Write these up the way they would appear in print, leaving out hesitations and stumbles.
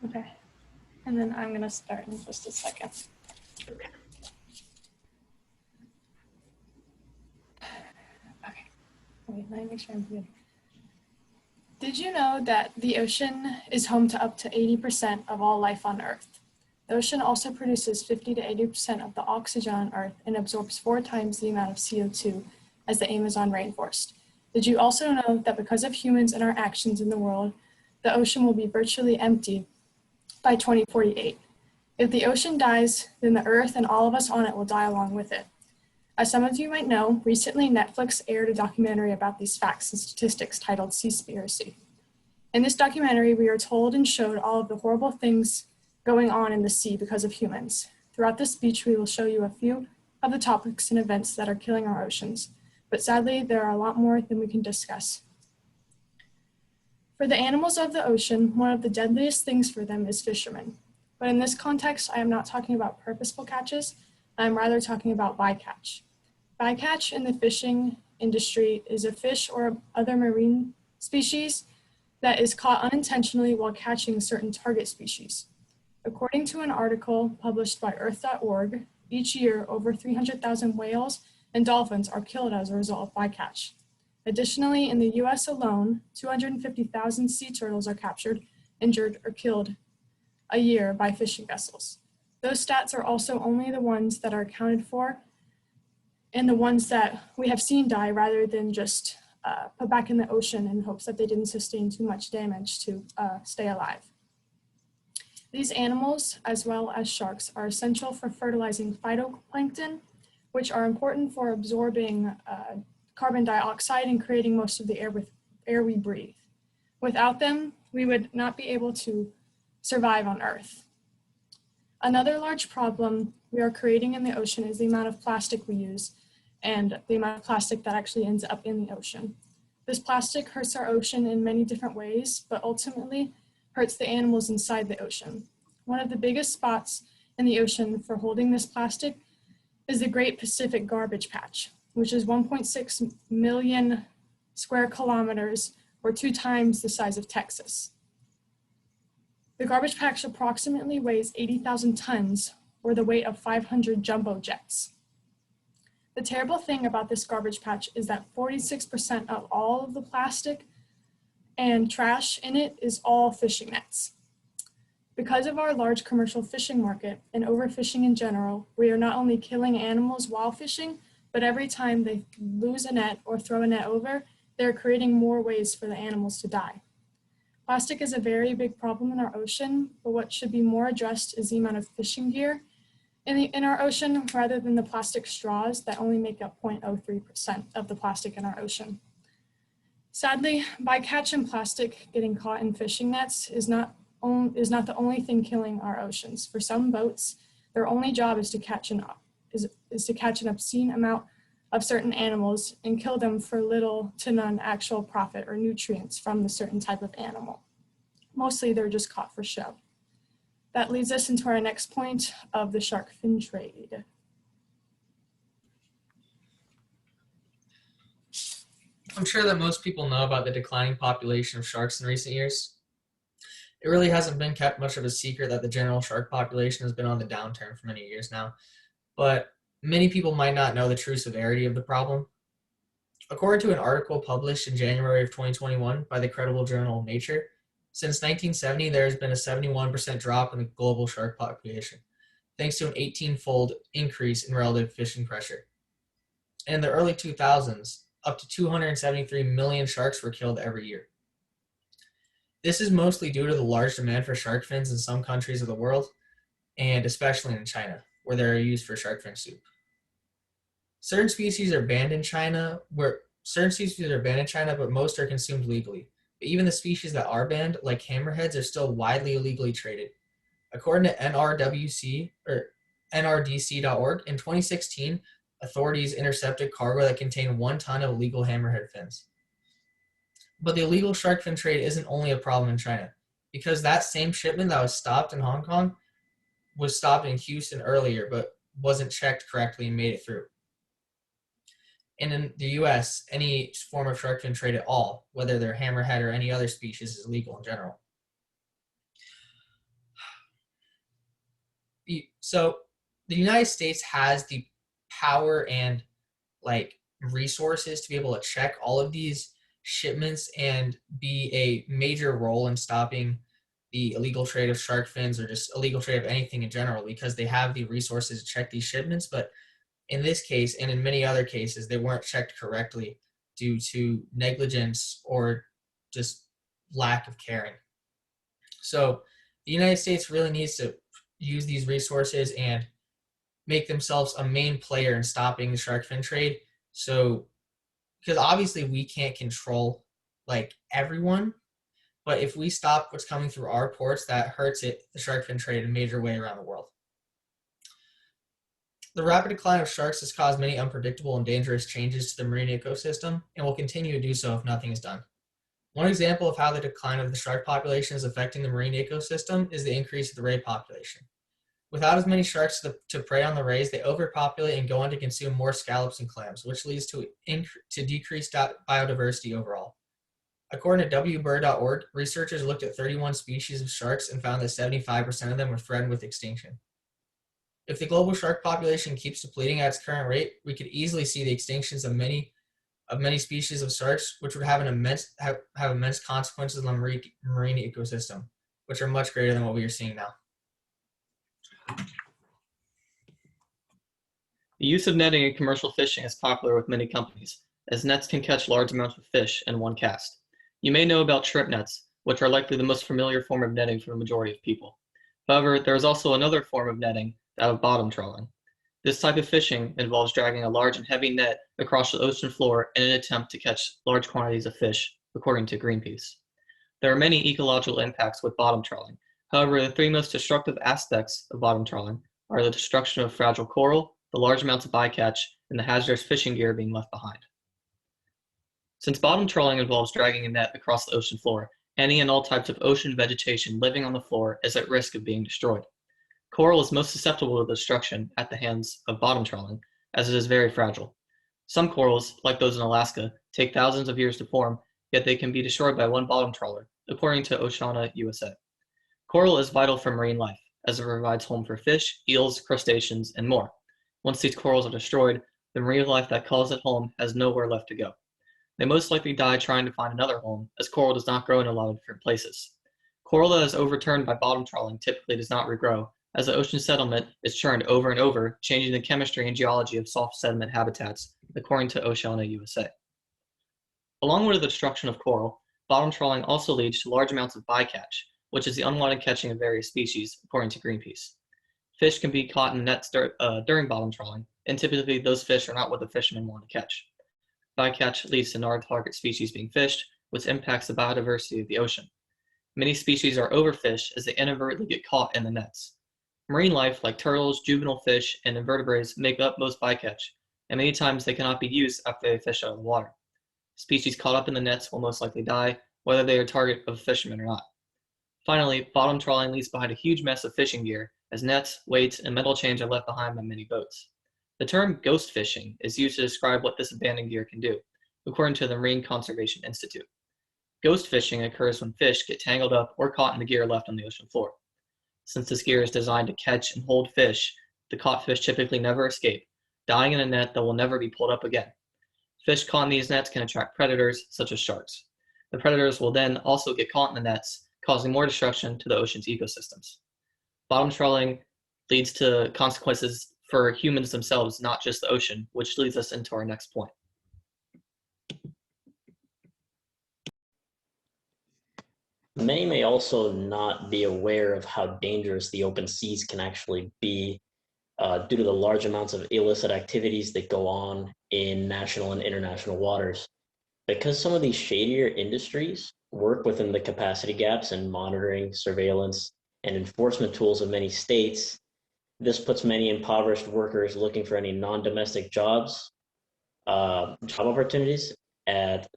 Okay. And then I'm going to start in just a second. Okay. Okay. Wait, let me make sure I'm good. Did you know that the ocean is home to up to 80% of all life on Earth? The ocean also produces 50 to 80% of the oxygen on Earth and absorbs 4 times the amount of CO2 as the Amazon rainforest. Did you also know that because of humans and our actions in the world, the ocean will be virtually empty by 2048? If the ocean dies, then the Earth and all of us on it will die along with it. As some of you might know, recently Netflix aired a documentary about these facts and statistics titled Seaspiracy. In this documentary, we are told and showed all of the horrible things going on in the sea because of humans. Throughout this speech, we will show you a few of the topics and events that are killing our oceans, but sadly, there are a lot more than we can discuss. For the animals of the ocean, one of the deadliest things for them is fishermen. But in this context, I am not talking about purposeful catches, I am rather talking about bycatch. Bycatch in the fishing industry is a fish or other marine species that is caught unintentionally while catching certain target species. According to an article published by Earth.org, each year over 300,000 whales and dolphins are killed as a result of bycatch. Additionally, in the US alone, 250,000 sea turtles are captured, injured, or killed a year by fishing vessels. Those stats are also only the ones that are accounted for and the ones that we have seen die rather than just put back in the ocean in hopes that they didn't sustain too much damage to stay alive. These animals, as well as sharks, are essential for fertilizing phytoplankton, which are important for absorbing carbon dioxide and creating most of the air we breathe. Without them, we would not be able to survive on Earth. Another large problem we are creating in the ocean is the amount of plastic we use and the amount of plastic that actually ends up in the ocean. This plastic hurts our ocean in many different ways, but ultimately hurts the animals inside the ocean. One of the biggest spots in the ocean for holding this plastic is the Great Pacific Garbage Patch, which is 1.6 million square kilometers, or 2 times the size of Texas. The garbage patch approximately weighs 80,000 tons, or the weight of 500 jumbo jets. The terrible thing about this garbage patch is that 46% of all of the plastic and trash in it is all fishing nets. Because of our large commercial fishing market and overfishing in general, we are not only killing animals while fishing, but every time they lose a net or throw a net over, they're creating more ways for the animals to die. Plastic is a very big problem in our ocean, but what should be more addressed is the amount of fishing gear in our ocean rather than the plastic straws that only make up 0.03% of the plastic in our ocean. Sadly, bycatch and plastic getting caught in fishing nets is not the only thing killing our oceans. For some boats, their only job is to catch an obscene amount of certain animals and kill them for little to none actual profit or nutrients from the certain type of animal. Mostly they're just caught for show. That leads us into our next point of the shark fin trade. I'm sure that most people know about the declining population of sharks in recent years. It really hasn't been kept much of a secret that the general shark population has been on the downturn for many years now, but many people might not know the true severity of the problem. According to an article published in January of 2021 by the credible journal Nature, since 1970 there has been a 71% drop in the global shark population, thanks to an 18-fold increase in relative fishing pressure. In the early 2000s, up to 273 million sharks were killed every year. This is mostly due to the large demand for shark fins in some countries of the world, and especially in China, where they are used for shark fin soup. Certain species are banned in China, but most are consumed legally. But even the species that are banned, like hammerheads, are still widely illegally traded. According to NRDC.org, in 2016, authorities intercepted cargo that contained 1 ton of illegal hammerhead fins. But the illegal shark fin trade isn't only a problem in China, because that same shipment that was stopped in Hong Kong was stopped in Houston earlier, but wasn't checked correctly and made it through. And in the US, any form of shark fin trade at all, whether they're hammerhead or any other species, is illegal in general. So the United States has the power and like resources to be able to check all of these shipments and be a major role in stopping the illegal trade of shark fins or just illegal trade of anything in general because they have the resources to check these shipments. But in this case and in many other cases, they weren't checked correctly due to negligence or just lack of caring. So the United States really needs to use these resources and make themselves a main player in stopping the shark fin trade. So, because obviously we can't control like everyone, but if we stop what's coming through our ports, that hurts the shark fin trade in a major way around the world. The rapid decline of sharks has caused many unpredictable and dangerous changes to the marine ecosystem and will continue to do so if nothing is done. One example of how the decline of the shark population is affecting the marine ecosystem is the increase of the ray population. Without as many sharks to prey on the rays, they overpopulate and go on to consume more scallops and clams, which leads to decreased biodiversity overall. According to WBIRD.org, researchers looked at 31 species of sharks and found that 75% of them were threatened with extinction. If the global shark population keeps depleting at its current rate, we could easily see the extinctions of many species of sharks, which would have immense consequences on the marine ecosystem, which are much greater than what we are seeing now. The use of netting in commercial fishing is popular with many companies, as nets can catch large amounts of fish in one cast. You may know about shrimp nets, which are likely the most familiar form of netting for the majority of people. However, there is also another form of netting, that of bottom trawling. This type of fishing involves dragging a large and heavy net across the ocean floor in an attempt to catch large quantities of fish, according to Greenpeace. There are many ecological impacts with bottom trawling. However, the three most destructive aspects of bottom trawling are the destruction of fragile coral, the large amounts of bycatch, and the hazardous fishing gear being left behind. Since bottom trawling involves dragging a net across the ocean floor, any and all types of ocean vegetation living on the floor is at risk of being destroyed. Coral is most susceptible to destruction at the hands of bottom trawling, as it is very fragile. Some corals, like those in Alaska, take thousands of years to form, yet they can be destroyed by one bottom trawler, according to Oceana USA. Coral is vital for marine life, as it provides home for fish, eels, crustaceans, and more. Once these corals are destroyed, the marine life that calls it home has nowhere left to go. They most likely die trying to find another home, as coral does not grow in a lot of different places. Coral that is overturned by bottom trawling typically does not regrow, as the ocean settlement is churned over and over, changing the chemistry and geology of soft sediment habitats, according to Oceana USA. Along with the destruction of coral, bottom trawling also leads to large amounts of bycatch, which is the unwanted catching of various species, according to Greenpeace. Fish can be caught in nets during bottom trawling, and typically those fish are not what the fishermen want to catch. Bycatch leads to non-target species being fished, which impacts the biodiversity of the ocean. Many species are overfished as they inadvertently get caught in the nets. Marine life, like turtles, juvenile fish, and invertebrates, make up most bycatch, and many times they cannot be used after they fish out of the water. Species caught up in the nets will most likely die, whether they are a target of fishermen or not. Finally, bottom trawling leaves behind a huge mess of fishing gear, as nets, weights, and metal chains are left behind by many boats. The term ghost fishing is used to describe what this abandoned gear can do, according to the Marine Conservation Institute. Ghost fishing occurs when fish get tangled up or caught in the gear left on the ocean floor. Since this gear is designed to catch and hold fish, the caught fish typically never escape, dying in a net that will never be pulled up again. Fish caught in these nets can attract predators, such as sharks. The predators will then also get caught in the nets, causing more destruction to the ocean's ecosystems. Bottom trawling leads to consequences for humans themselves, not just the ocean, which leads us into our next point. Many may also not be aware of how dangerous the open seas can actually be due to the large amounts of illicit activities that go on in national and international waters. Because some of these shadier industries work within the capacity gaps and monitoring, surveillance, and enforcement tools of many states, this puts many impoverished workers looking for any non-domestic job opportunities at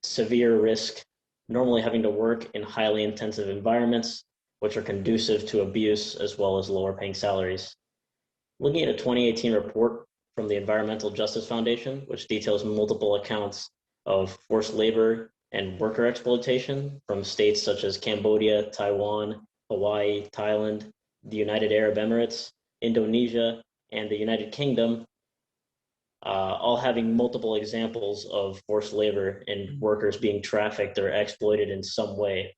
severe risk, normally having to work in highly intensive environments, which are conducive to abuse as well as lower paying salaries. Looking at a 2018 report from the Environmental Justice Foundation, which details multiple accounts of forced labor and worker exploitation from states such as Cambodia, Taiwan, Hawaii, Thailand, the United Arab Emirates, Indonesia, and the United Kingdom, all having multiple examples of forced labor and workers being trafficked or exploited in some way.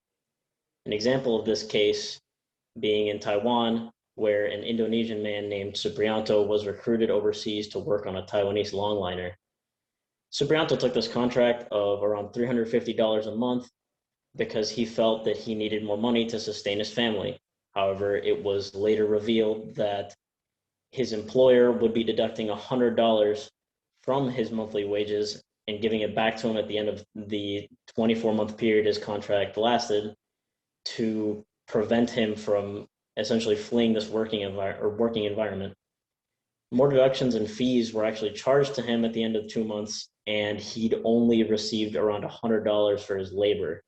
An example of this case being in Taiwan, where an Indonesian man named Suprianto was recruited overseas to work on a Taiwanese longliner. Suprianto took this contract of around $350 a month because he felt that he needed more money to sustain his family. However, it was later revealed that his employer would be deducting $100 from his monthly wages and giving it back to him at the end of the 24-month period his contract lasted to prevent him from essentially fleeing this working environment. More deductions and fees were actually charged to him at the end of 2 months, and he'd only received around $100 for his labor.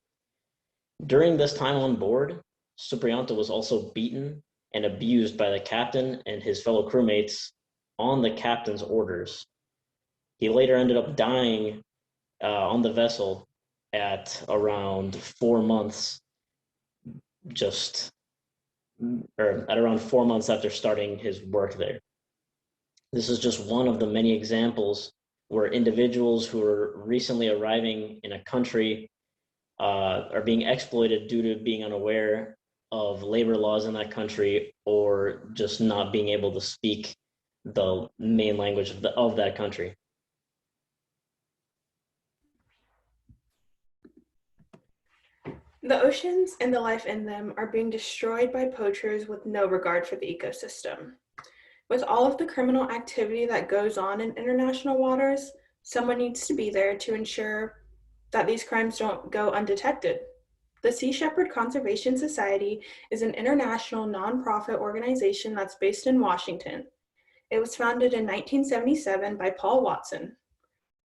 During this time on board, Suprianto was also beaten and abused by the captain and his fellow crewmates on the captain's orders. He later ended up dying on the vessel at around 4 months, at around 4 months after starting his work there. This is just one of the many examples where individuals who are recently arriving in a country are being exploited due to being unaware of labor laws in that country, or just not being able to speak the main language of that country. The oceans and the life in them are being destroyed by poachers with no regard for the ecosystem. With all of the criminal activity that goes on in international waters, someone needs to be there to ensure that these crimes don't go undetected. The Sea Shepherd Conservation Society is an international nonprofit organization that's based in Washington. It was founded in 1977 by Paul Watson.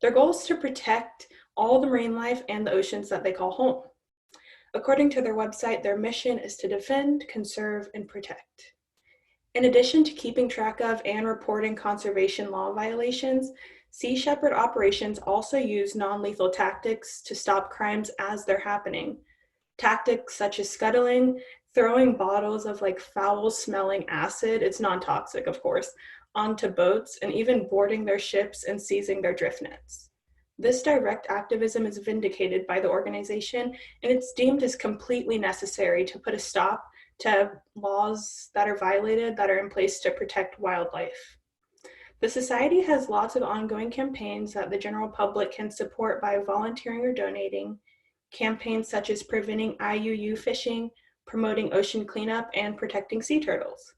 Their goal is to protect all the marine life and the oceans that they call home. According to their website, their mission is to defend, conserve, and protect. In addition to keeping track of and reporting conservation law violations, Sea Shepherd operations also use non-lethal tactics to stop crimes as they're happening. Tactics such as scuttling, throwing bottles of foul-smelling acid, it's non-toxic of course, onto boats, and even boarding their ships and seizing their drift nets. This direct activism is vindicated by the organization, and it's deemed as completely necessary to put a stop to laws that are violated that are in place to protect wildlife. The Society has lots of ongoing campaigns that the general public can support by volunteering or donating, campaigns such as preventing IUU fishing, promoting ocean cleanup, and protecting sea turtles.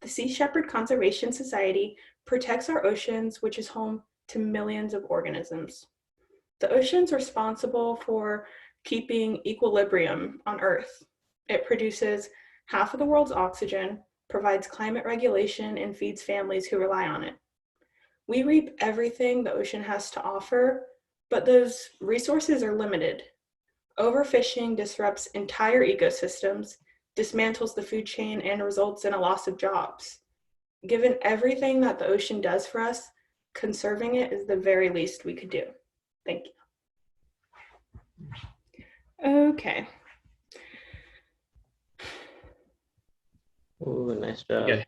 The Sea Shepherd Conservation Society protects our oceans, which is home to millions of organisms. The ocean's responsible for keeping equilibrium on Earth. It produces half of the world's oxygen, provides climate regulation, and feeds families who rely on it. We reap everything the ocean has to offer, but those resources are limited. Overfishing disrupts entire ecosystems, dismantles the food chain, and results in a loss of jobs. Given everything that the ocean does for us, conserving it is the very least we could do. Thank you. Okay. Ooh, nice job. Okay.